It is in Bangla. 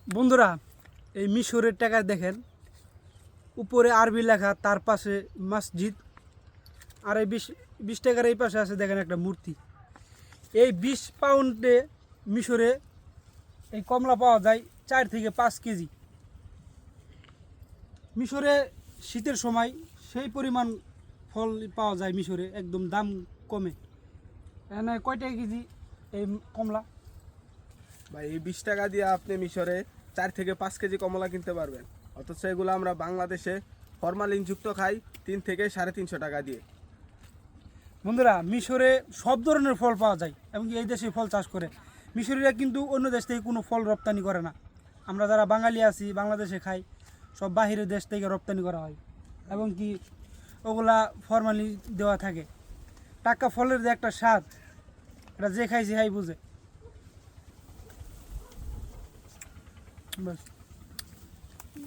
বন্ধুরা, এই মিশরের টাকায় দেখেন উপরে আরবি লেখা, তার পাশে মসজিদ, আর এই 20 টাকার এই পাশে আছে দেখেন একটা মূর্তি। এই 20 পাউন্ডে মিশরে এই কমলা পাওয়া যায় 4 থেকে 5 কেজি। মিশরে শীতের সময় সেই পরিমাণ ফল পাওয়া যায় মিশরে, একদম দাম কমে। এখানে কয় টাকা কেজি এই কমলা? ভাই এই 20 টাকা দিয়ে আপনি মিশরে 4 থেকে 5 কেজি কমলা কিনতে পারবেন, অথচ এগুলো আমরা বাংলাদেশে ফরমালিন যুক্ত খাই 3 থেকে 350 টাকা দিয়ে। বন্ধুরা, মিশরে সব ধরনের ফল পাওয়া যায় এবং এই দেশে ফল চাষ করে। মিশরিরা কিন্তু অন্য দেশ থেকে কোনো ফল রপ্তানি করে না। আমরা যারা বাঙালি আছি বাংলাদেশে খাই, সব বাহিরের দেশ থেকে রপ্তানি করা হয় এবং কি ওগুলা ফরমালি দেওয়া থাকে। টাটকা ফলের যে একটা স্বাদ, এটা যে খাইছে হাই বুঝে। বাস।